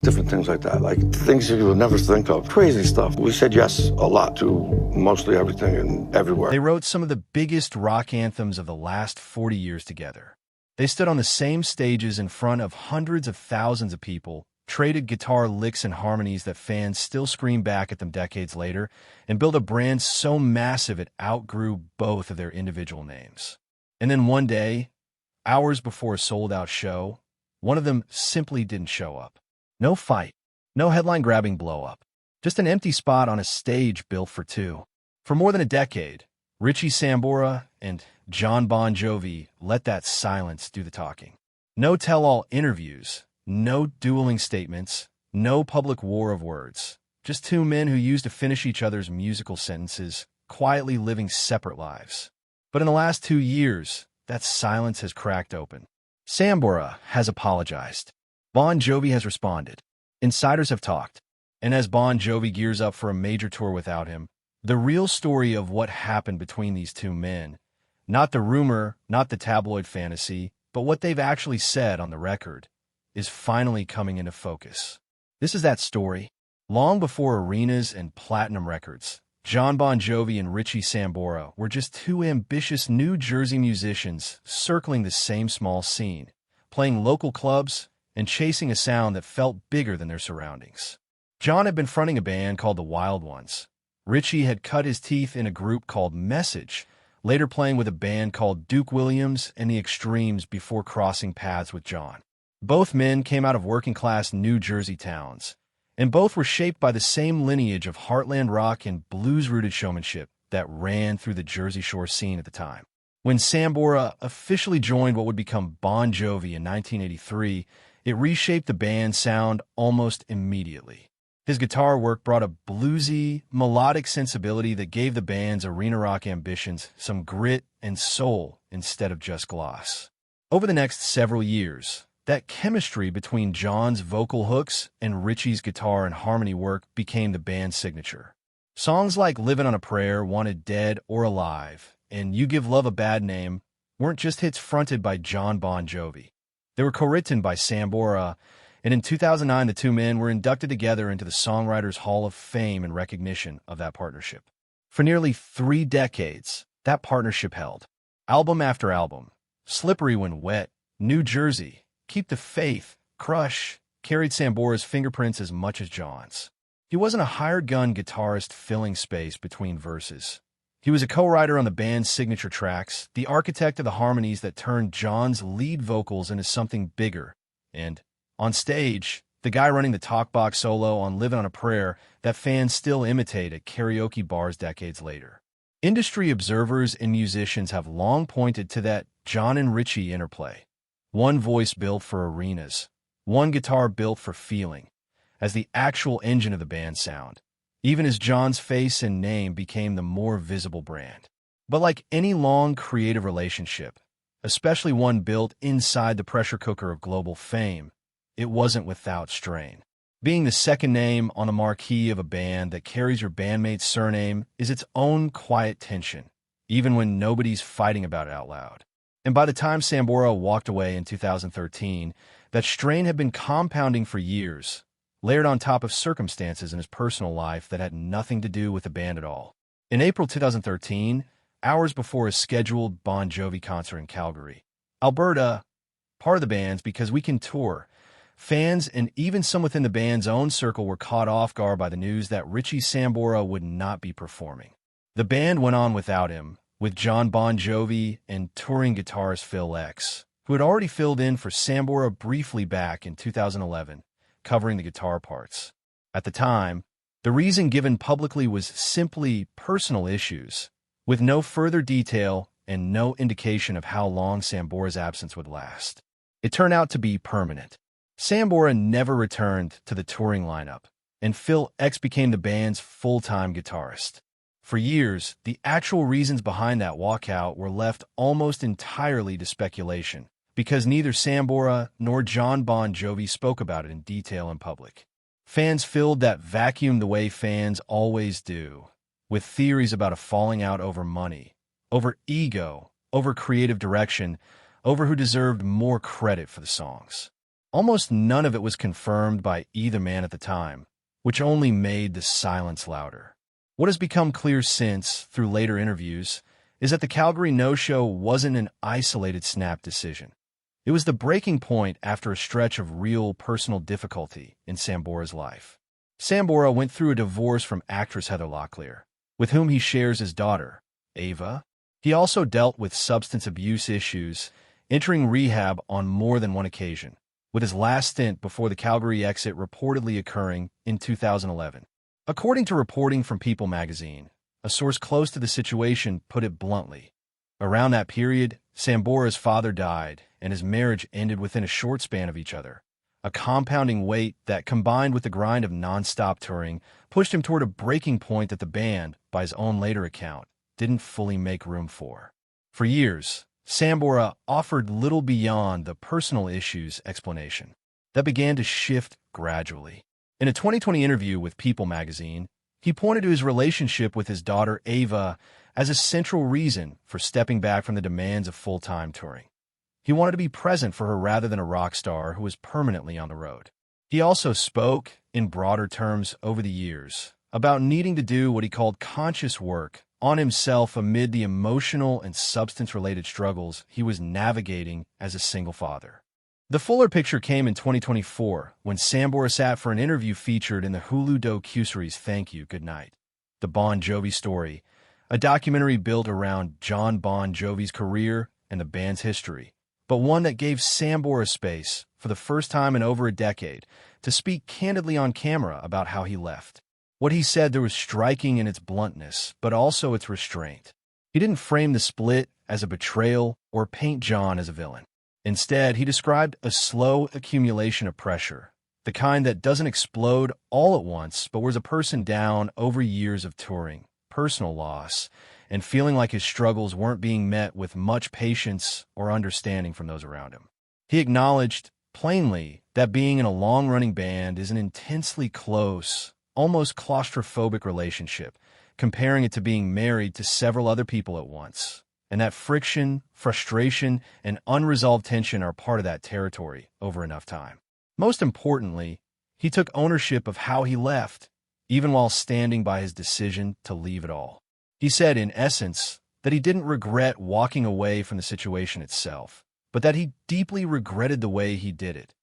different things like that, like things you would never think of, crazy stuff. We said yes a lot to mostly everything and everywhere. They wrote some of the biggest rock anthems of the last 40 years together. They stood on the same stages in front of hundreds of thousands of people, traded guitar licks and harmonies that fans still scream back at them decades later, and built a brand so massive it outgrew both of their individual names. And then one day, hours before a sold-out show, one of them simply didn't show up. No fight, no headline-grabbing blow-up, just an empty spot on a stage built for two. For more than a decade, Richie Sambora and Jon Bon Jovi let that silence do the talking. No tell-all interviews, no dueling statements, no public war of words. Just two men who used to finish each other's musical sentences, quietly living separate lives. But in the last 2 years, that silence has cracked open. Sambora has apologized. Bon Jovi has responded. Insiders have talked. And as Bon Jovi gears up for a major tour without him, the real story of what happened between these two men, not the rumor, not the tabloid fantasy, but what they've actually said on the record, is finally coming into focus. This is that story. Long before arenas and platinum records, Jon Bon Jovi and Richie Sambora were just two ambitious New Jersey musicians circling the same small scene, playing local clubs and chasing a sound that felt bigger than their surroundings. Jon had been fronting a band called the Wild Ones. Richie had cut his teeth in a group called Message, later playing with a band called Duke Williams and the Extremes before crossing paths with Jon. Both men came out of working-class New Jersey towns, and both were shaped by the same lineage of heartland rock and blues-rooted showmanship that ran through the Jersey Shore scene at the time. When Sambora officially joined what would become Bon Jovi in 1983, it reshaped the band's sound almost immediately. His guitar work brought a bluesy, melodic sensibility that gave the band's arena rock ambitions some grit and soul instead of just gloss. Over the next several years, that chemistry between Jon's vocal hooks and Richie's guitar and harmony work became the band's signature. Songs like Livin' on a Prayer, Wanted Dead or Alive, and You Give Love a Bad Name weren't just hits fronted by Jon Bon Jovi. They were co-written by Sambora, and in 2009 the two men were inducted together into the Songwriters Hall of Fame in recognition of that partnership. For nearly 3 decades, that partnership held. Album after album, Slippery When Wet, New Jersey, Keep the Faith, Crush, carried Sambora's fingerprints as much as Jon's. He wasn't a hired gun guitarist filling space between verses. He was a co-writer on the band's signature tracks, the architect of the harmonies that turned Jon's lead vocals into something bigger, and, on stage, the guy running the talkbox solo on Livin' on a Prayer that fans still imitate at karaoke bars decades later. Industry observers and musicians have long pointed to that Jon and Richie interplay. One voice built for arenas, one guitar built for feeling, as the actual engine of the band's sound, even as Jon's face and name became the more visible brand. But like any long creative relationship, especially one built inside the pressure cooker of global fame, it wasn't without strain. Being the second name on the marquee of a band that carries your bandmate's surname is its own quiet tension, even when nobody's fighting about it out loud. And by the time Sambora walked away in 2013, that strain had been compounding for years, layered on top of circumstances in his personal life that had nothing to do with the band at all. In April 2013, hours before a scheduled Bon Jovi concert in Calgary, Alberta, part of the band's Because We Can Tour, fans and even some within the band's own circle were caught off guard by the news that Richie Sambora would not be performing. The band went on without him, with Jon Bon Jovi and touring guitarist Phil X, who had already filled in for Sambora briefly back in 2011, covering the guitar parts. At the time, the reason given publicly was simply personal issues, with no further detail and no indication of how long Sambora's absence would last. It turned out to be permanent. Sambora never returned to the touring lineup, and Phil X became the band's full-time guitarist. For years, the actual reasons behind that walkout were left almost entirely to speculation, because neither Sambora nor Jon Bon Jovi spoke about it in detail in public. Fans filled that vacuum the way fans always do, with theories about a falling out over money, over ego, over creative direction, over who deserved more credit for the songs. Almost none of it was confirmed by either man at the time, which only made the silence louder. What has become clear since, through later interviews, is that the Calgary no-show wasn't an isolated snap decision. It was the breaking point after a stretch of real personal difficulty in Sambora's life. Sambora went through a divorce from actress Heather Locklear, with whom he shares his daughter, Ava. He also dealt with substance abuse issues, entering rehab on more than one occasion, with his last stint before the Calgary exit reportedly occurring in 2011. According to reporting from People magazine, a source close to the situation put it bluntly. Around that period, Sambora's father died, and his marriage ended within a short span of each other, a compounding weight that, combined with the grind of non-stop touring, pushed him toward a breaking point that the band, by his own later account, didn't fully make room for. For years, Sambora offered little beyond the personal issues explanation that began to shift gradually. In a 2020 interview with People magazine, he pointed to his relationship with his daughter Ava as a central reason for stepping back from the demands of full-time touring. He wanted to be present for her rather than a rock star who was permanently on the road. He also spoke, in broader terms over the years, about needing to do what he called conscious work on himself amid the emotional and substance-related struggles he was navigating as a single father. The fuller picture came in 2024 when Sambora sat for an interview featured in the Hulu docuseries Thank You, Good Night, The Bon Jovi Story, a documentary built around John Bon Jovi's career and the band's history, but one that gave Sambora space, for the first time in over a decade, to speak candidly on camera about how he left. What he said there was striking in its bluntness, but also its restraint. He didn't frame the split as a betrayal or paint John as a villain. Instead, he described a slow accumulation of pressure, the kind that doesn't explode all at once, but wears a person down over years of touring, personal loss, and feeling like his struggles weren't being met with much patience or understanding from those around him. He acknowledged, plainly, that being in a long-running band is an intensely close, almost claustrophobic relationship, comparing it to being married to several other people at once, and that friction, frustration, and unresolved tension are part of that territory over enough time. Most importantly, he took ownership of how he left, even while standing by his decision to leave it all. He said, in essence, that he didn't regret walking away from the situation itself, but that he deeply regretted the way he did it,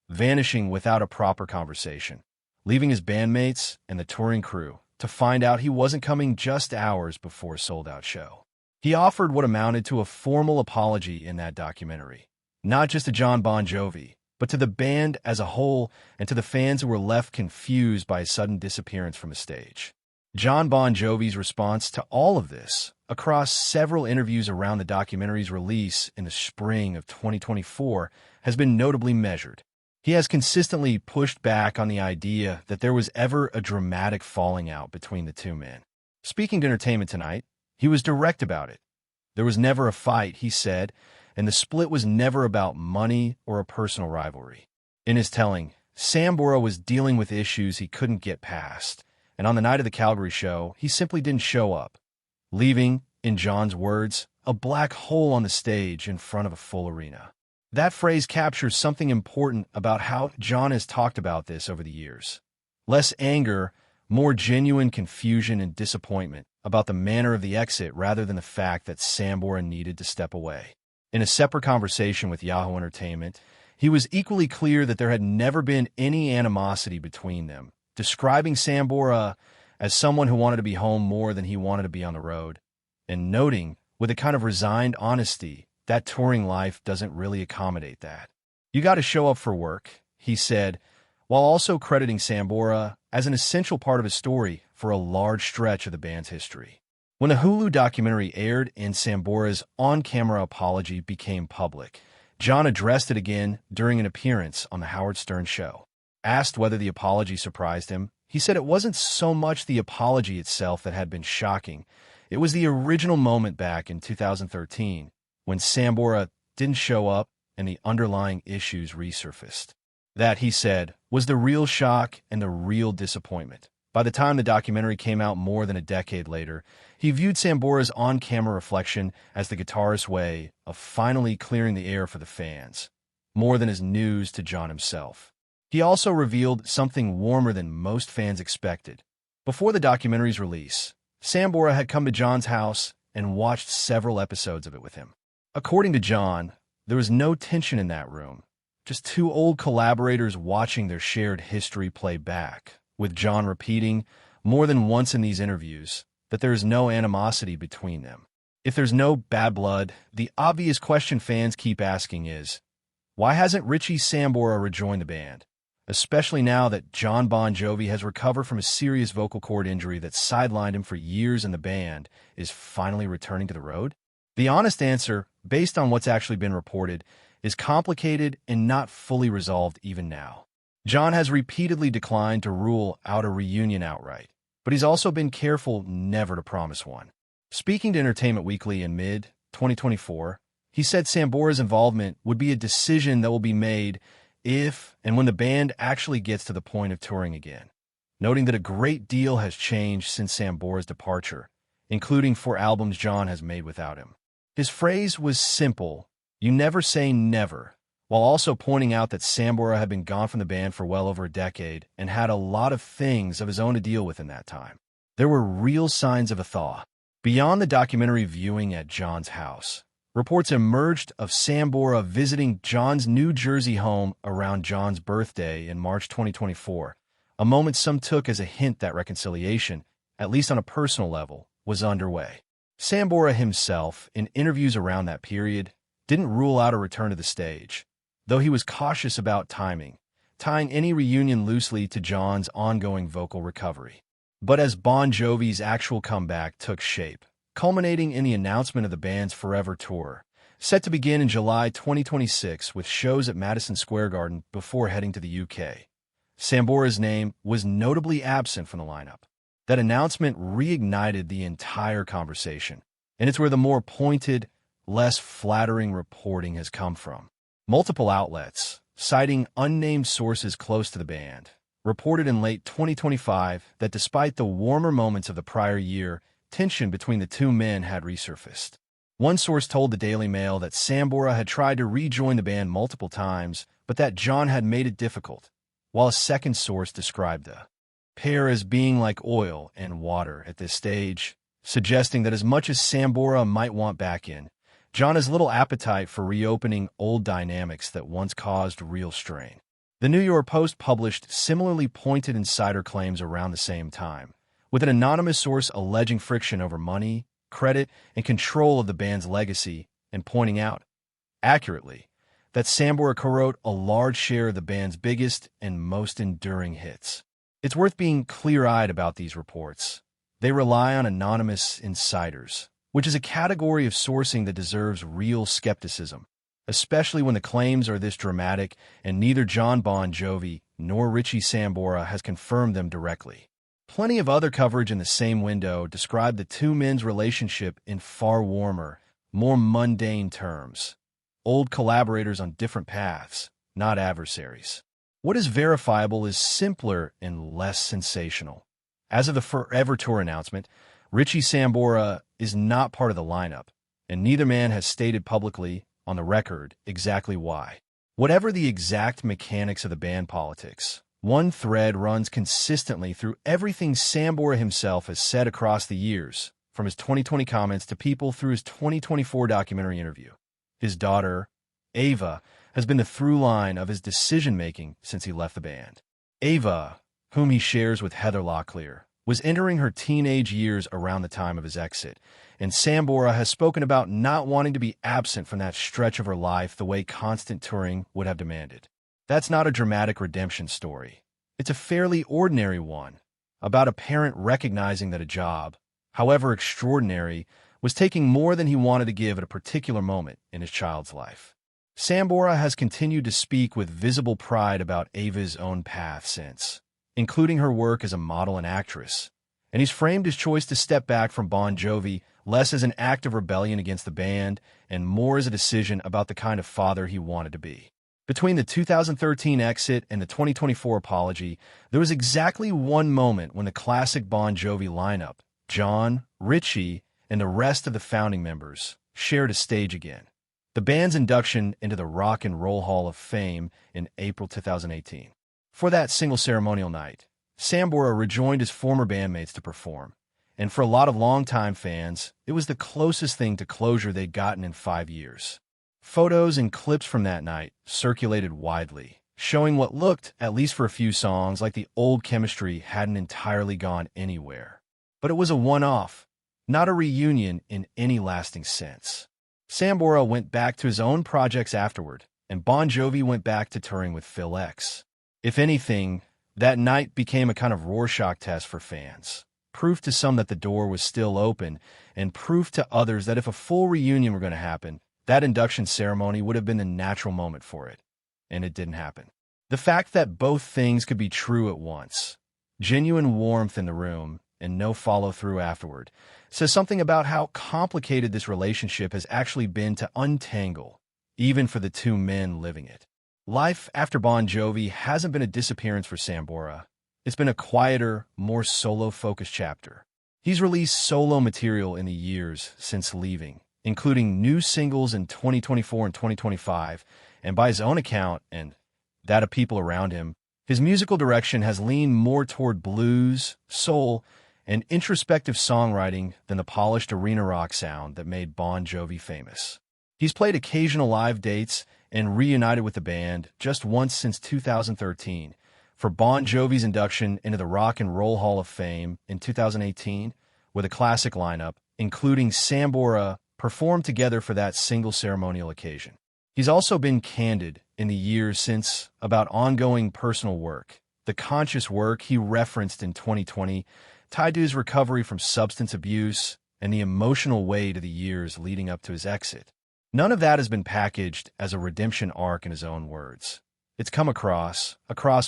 vanishing without a proper conversation, leaving his bandmates and the touring crew to find out he wasn't coming just hours before a sold-out show. He offered what amounted to a formal apology in that documentary, not just to John Bon Jovi, but to the band as a whole and to the fans who were left confused by his sudden disappearance from the stage. John Bon Jovi's response to all of this, across several interviews around the documentary's release in the spring of 2024, has been notably measured. He has consistently pushed back on the idea that there was ever a dramatic falling out between the two men. Speaking to Entertainment Tonight, he was direct about it. There was never a fight, he said, and the split was never about money or a personal rivalry. In his telling, Sambora was dealing with issues he couldn't get past, and on the night of the Calgary show, he simply didn't show up, leaving, in John's words, a black hole on the stage in front of a full arena. That phrase captures something important about how John has talked about this over the years. Less anger, more genuine confusion and disappointment about the manner of the exit rather than the fact that Sambora needed to step away. In a separate conversation with Yahoo Entertainment, he was equally clear that there had never been any animosity between them, describing Sambora as someone who wanted to be home more than he wanted to be on the road, and noting, with a kind of resigned honesty, that touring life doesn't really accommodate that. You got to show up for work, he said, while also crediting Sambora as an essential part of his story for a large stretch of the band's history. When the Hulu documentary aired and Sambora's on-camera apology became public, John addressed it again during an appearance on The Howard Stern Show. Asked whether the apology surprised him, he said it wasn't so much the apology itself that had been shocking. It was the original moment back in 2013 when Sambora didn't show up and the underlying issues resurfaced. That, he said, was the real shock and the real disappointment. By the time the documentary came out more than a decade later, he viewed Sambora's on-camera reflection as the guitarist's way of finally clearing the air for the fans. more than as news to John himself. He also revealed something warmer than most fans expected. Before the documentary's release, Sambora had come to John's house and watched several episodes of it with him. According to John, there was no tension in that room, just two old collaborators watching their shared history play back, with John repeating more than once in these interviews that there is no animosity between them. If there's no bad blood, the obvious question fans keep asking is, why hasn't Richie Sambora rejoined the band? Especially now that John Bon Jovi has recovered from a serious vocal cord injury that sidelined him for years and the band is finally returning to the road? The honest answer, based on what's actually been reported, is complicated and not fully resolved even now. John has repeatedly declined to rule out a reunion outright, but he's also been careful never to promise one. Speaking to Entertainment Weekly in mid-2024, he said Sambora's involvement would be a decision that will be made if and when the band actually gets to the point of touring again, noting that a great deal has changed since Sambora's departure, including 4 albums John has made without him. His phrase was simple, "You never say never," while also pointing out that Sambora had been gone from the band for well over a decade and had a lot of things of his own to deal with in that time. There were real signs of a thaw. Beyond the documentary viewing at John's house, reports emerged of Sambora visiting John's New Jersey home around John's birthday in March 2024, a moment some took as a hint that reconciliation, at least on a personal level, was underway. Sambora himself, in interviews around that period, didn't rule out a return to the stage, though he was cautious about timing, tying any reunion loosely to John's ongoing vocal recovery. But as Bon Jovi's actual comeback took shape, culminating in the announcement of the band's Forever Tour, set to begin in July 2026 with shows at Madison Square Garden before heading to the UK, Sambora's name was notably absent from the lineup. That announcement reignited the entire conversation, and it's where the more pointed, less flattering reporting has come from. Multiple outlets, citing unnamed sources close to the band, reported in late 2025 that despite the warmer moments of the prior year, tension between the two men had resurfaced. One source told the Daily Mail that Sambora had tried to rejoin the band multiple times, but that John had made it difficult, while a second source described the pair as being like oil and water at this stage, suggesting that as much as Sambora might want back in, John has little appetite for reopening old dynamics that once caused real strain. The New York Post published similarly pointed insider claims around the same time, with an anonymous source alleging friction over money, credit, and control of the band's legacy, and pointing out, accurately, that Sambora co-wrote a large share of the band's biggest and most enduring hits. It's worth being clear-eyed about these reports. They rely on anonymous insiders, which is a category of sourcing that deserves real skepticism, especially when the claims are this dramatic and neither John Bon Jovi nor Richie Sambora has confirmed them directly. Plenty of other coverage in the same window described the two men's relationship in far warmer, more mundane terms. Old collaborators on different paths, not adversaries. What is verifiable is simpler and less sensational. As of the Forever Tour announcement, Richie Sambora is not part of the lineup, and neither man has stated publicly, on the record, exactly why. Whatever the exact mechanics of the band politics, one thread runs consistently through everything Sambora himself has said across the years, from his 2020 comments to People through his 2024 documentary interview. His daughter, Ava, has been the through line of his decision-making since he left the band. Ava, whom he shares with Heather Locklear, was entering her teenage years around the time of his exit, and Sambora has spoken about not wanting to be absent from that stretch of her life the way constant touring would have demanded. That's not a dramatic redemption story. It's a fairly ordinary one, about a parent recognizing that a job, however extraordinary, was taking more than he wanted to give at a particular moment in his child's life. Sambora has continued to speak with visible pride about Ava's own path since, including her work as a model and actress, and he's framed his choice to step back from Bon Jovi less as an act of rebellion against the band and more as a decision about the kind of father he wanted to be. Between the 2013 exit and the 2024 apology, there was exactly one moment when the classic Bon Jovi lineup, John, Richie, and the rest of the founding members, shared a stage again. the band's induction into the Rock and Roll Hall of Fame in April 2018. For that single ceremonial night, Sambora rejoined his former bandmates to perform, and for a lot of longtime fans, it was the closest thing to closure they'd gotten in 5 years. Photos and clips from that night circulated widely, showing what looked, at least for a few songs, like the old chemistry hadn't entirely gone anywhere. But it was a one-off, not a reunion in any lasting sense. Sambora went back to his own projects afterward, and Bon Jovi went back to touring with Phil X. If anything, that night became a kind of Rorschach test for fans. Proof to some that the door was still open, and proof to others that if a full reunion were going to happen, that induction ceremony would have been the natural moment for it. And it didn't happen. The fact that both things could be true at once, genuine warmth in the room and no follow-through afterward, says something about how complicated this relationship has actually been to untangle, even for the two men living it. Life after Bon Jovi hasn't been a disappearance for Sambora. It's been a quieter, more solo-focused chapter. He's released solo material in the years since leaving, including new singles in 2024 and 2025, and by his own account, and that of people around him, his musical direction has leaned more toward blues, soul, and introspective songwriting than the polished arena rock sound that made Bon Jovi famous. He's played occasional live dates and reunited with the band just once since 2013 for Bon Jovi's induction into the Rock and Roll Hall of Fame in 2018 with a classic lineup, including Sambora, performed together for that single ceremonial occasion. He's also been candid in the years since about ongoing personal work, the conscious work he referenced in 2020 tied to his recovery from substance abuse and the emotional weight of the years leading up to his exit. None of that has been packaged as a redemption arc in his own words. It's come across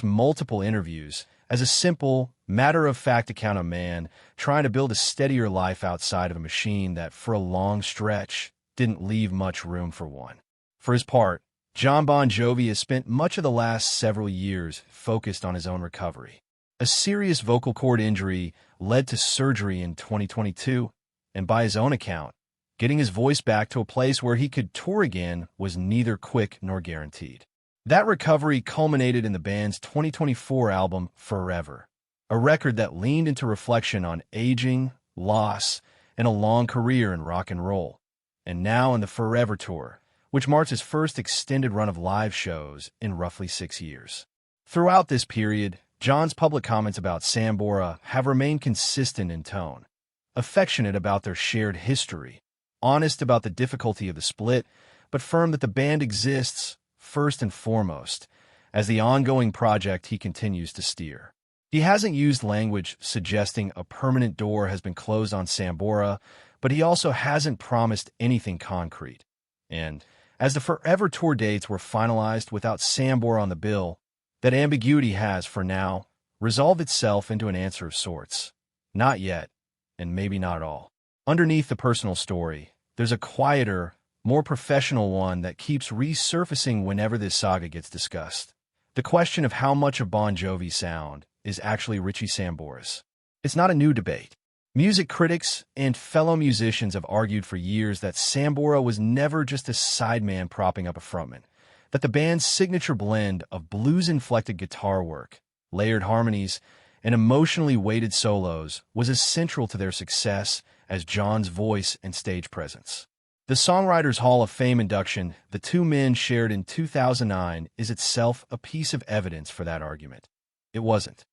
multiple interviews, as a simple, matter-of-fact account of a man trying to build a steadier life outside of a machine that, for a long stretch, didn't leave much room for one. For his part, Jon Bon Jovi has spent much of the last several years focused on his own recovery. A serious vocal cord injury led to surgery in 2022, and by his own account, getting his voice back to a place where he could tour again was neither quick nor guaranteed. That recovery culminated in the band's 2024 album, Forever, a record that leaned into reflection on aging, loss, and a long career in rock and roll. And now in the Forever Tour, which marks his first extended run of live shows in roughly 6 years. Throughout this period, Jon's public comments about Sambora have remained consistent in tone, affectionate about their shared history, honest about the difficulty of the split, but firm that the band exists, first and foremost, as the ongoing project he continues to steer. He hasn't used language suggesting a permanent door has been closed on Sambora, but he also hasn't promised anything concrete. And as the Forever Tour dates were finalized without Sambora on the bill, that ambiguity has, for now, resolved itself into an answer of sorts. Not yet, and maybe not at all. Underneath the personal story, there's a quieter, more professional one that keeps resurfacing whenever this saga gets discussed. The question of how much of Bon Jovi's sound is actually Richie Sambora's. It's not a new debate. Music critics and fellow musicians have argued for years that Sambora was never just a sideman propping up a frontman, that the band's signature blend of blues-inflected guitar work, layered harmonies, and emotionally weighted solos was as central to their success as Jon's voice and stage presence. The Songwriters Hall of Fame induction the two men shared in 2009 is itself a piece of evidence for that argument. It wasn't.